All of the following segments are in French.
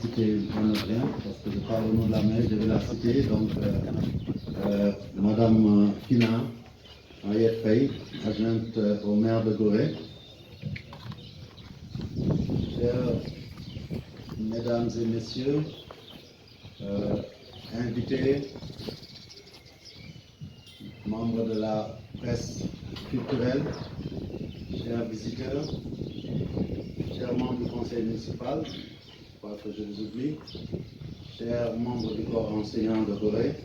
citer rien, parce que je parle au nom de la mère, je vais la citer. Donc, Madame Kina Ayet Faye, adjointe au maire de Gorée. Chers mesdames et messieurs, invités, membres de la presse culturelle, chers visiteurs, chers membres du conseil municipal, je crois que je vous oublie, chers membres du corps enseignant de Gorée,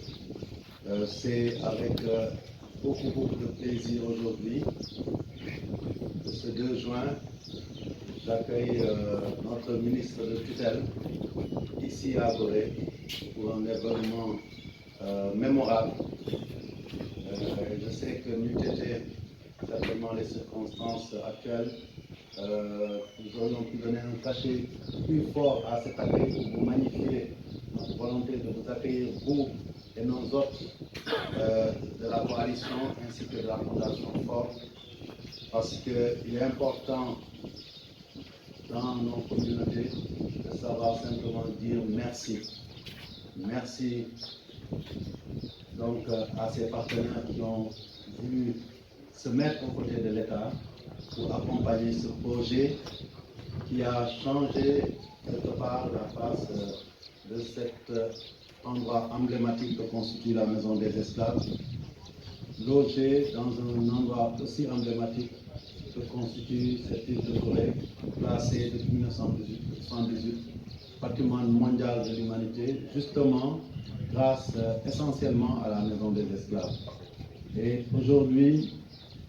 c'est avec beaucoup de plaisir aujourd'hui, ce 2 juin, j'accueille notre ministre de tutelle ici à Gorée pour un événement mémorable. Je sais que n'eût été certainement les circonstances actuelles, nous aurions pu donner un cachet plus fort à cet accueil pour vous magnifier notre volonté de vous accueillir, vous et nos hôtes de la coalition ainsi que de la Fondation Fort, parce qu'il est important dans nos communautés de savoir simplement dire merci. Merci donc à ces partenaires qui ont voulu se mettre aux côtés de l'État pour accompagner ce projet qui a changé quelque part la face de cet endroit emblématique que constitue la Maison des Esclaves, logé dans un endroit aussi emblématique que constitue cette île de Gorée, classée depuis 1978 patrimoine mondial de l'humanité, justement grâce essentiellement à la Maison des Esclaves. Et aujourd'hui,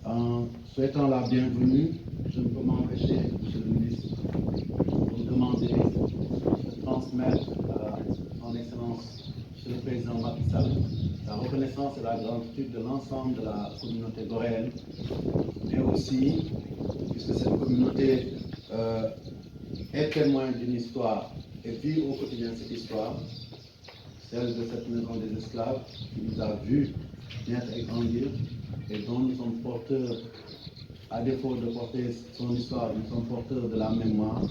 en souhaitant la bienvenue, je ne peux m'empêcher, Monsieur le ministre, de vous demander de transmettre à son Excellence, Monsieur le Président Macky Sall, la reconnaissance et la gratitude de l'ensemble de la communauté goréenne, mais aussi, puisque cette communauté est témoin d'une histoire et vit au quotidien cette histoire, celle de cette Maison des Esclaves qui nous a vus naître et grandir et dont nous sommes porteurs, à défaut de porter son histoire, nous sommes porteurs de la mémoire.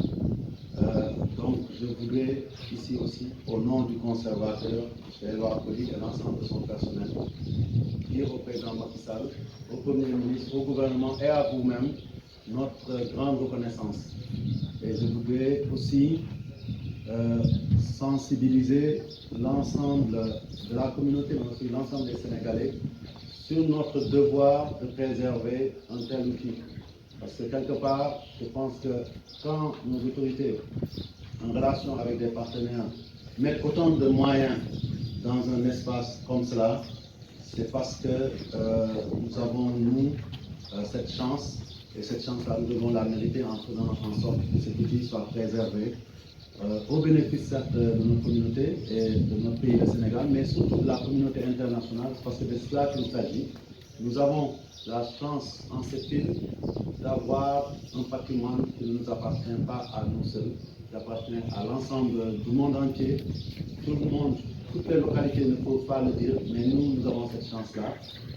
Donc je voudrais ici aussi, au nom du conservateur, M. Edouard Coly et l'ensemble de son personnel, dire au président Macky Sall, au Premier ministre, au gouvernement et à vous-même notre grande reconnaissance. Et je voudrais aussi sensibiliser l'ensemble de la communauté, mais aussi l'ensemble des Sénégalais, sur notre devoir de préserver un tel outil. Parce que quelque part, je pense que quand nos autorités, en relation avec des partenaires, mettent autant de moyens dans un espace comme cela, c'est parce que nous avons, nous, cette chance, et cette chance-là, nous devons la mériter en faisant en sorte que cet outil soit préservé au bénéfice certes de notre communauté et de notre pays, le Sénégal, mais surtout de la communauté internationale, parce que de cela qu'il s'agit. Nous avons la chance en cette île d'avoir un patrimoine qui ne nous appartient pas à nous seuls, qui appartient à l'ensemble du monde entier. Tout le monde, toutes les localités ne peuvent pas le dire, mais nous avons cette chance-là.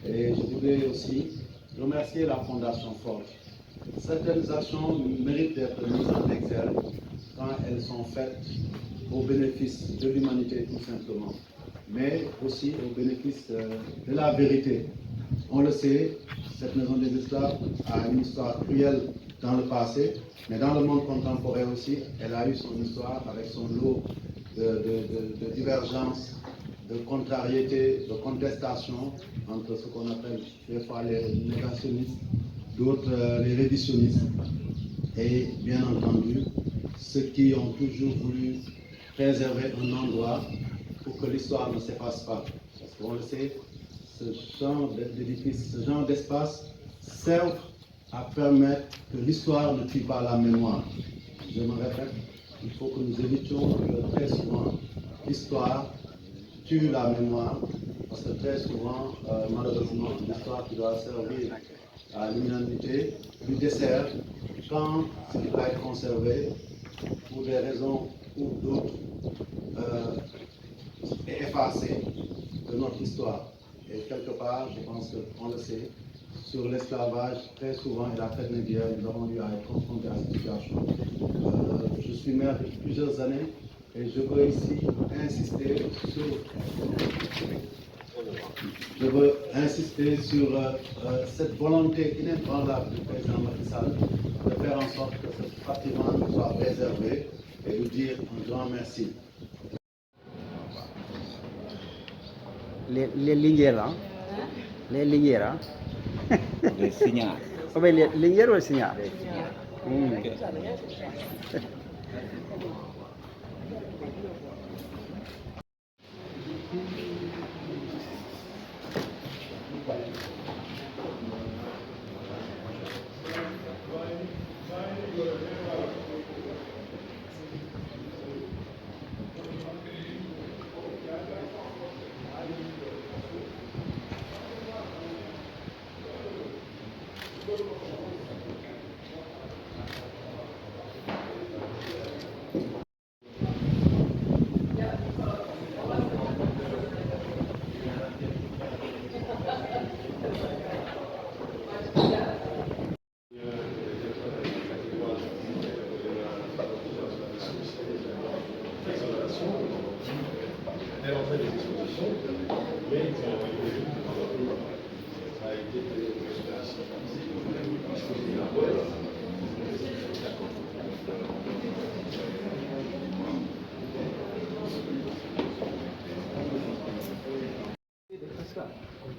Et je voudrais aussi remercier la Fondation Fort. Certaines actions méritent d'être mises en exergue quand elles sont faites au bénéfice de l'humanité tout simplement, mais aussi au bénéfice de la vérité. On le sait, cette Maison des Esclaves a une histoire cruelle dans le passé, mais dans le monde contemporain aussi, elle a eu son histoire avec son lot de divergences, de contrariétés, de contestations entre ce qu'on appelle des fois les négationnistes, d'autres les révisionnistes, et bien entendu ceux qui ont toujours voulu préserver un endroit pour que l'histoire ne s'efface pas. Parce qu'on le sait, ce genre d'édifice, ce genre d'espace servent à permettre que l'histoire ne tue pas la mémoire. Je me répète, il faut que nous évitions que très souvent l'histoire tue la mémoire, parce que très souvent, malheureusement, l'histoire qui doit servir à l'humanité du dessert, quand ce qui doit être conservé, pour des raisons ou d'autres, est effacé de notre histoire. Et quelque part, je pense qu'on le sait, sur l'esclavage, très souvent, et la traite négrière, nous avons eu à être confrontés à cette situation. Je suis maire depuis plusieurs années, Et je veux ici insister sur cette volonté inébranlable du président Macky Sall de faire en sorte que ce patrimoine soit préservé et lui dire un grand merci. Les lignes là, les lignes là. Les signaux. Oh ben les lignes ou les signaux?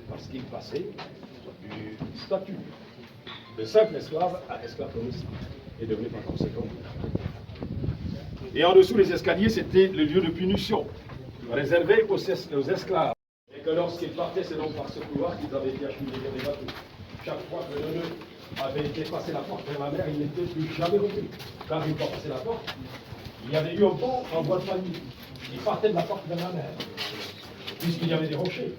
Parce qu'il passait du statut de simple esclave à esclavagiste et devenu par conséquent. Et en dessous des escaliers, c'était le lieu de punition, réservé aux esclaves. Et que lorsqu'ils partaient, c'est donc par ce couloir qu'ils avaient été acheminés vers les bateaux. Chaque fois que le nœud avait été passé la porte vers la mer, il n'était plus jamais revenu. Car une fois passé la porte, il y avait eu un pont en bois de palmier. Il partait de la porte vers la mer, puisqu'il y avait des rochers.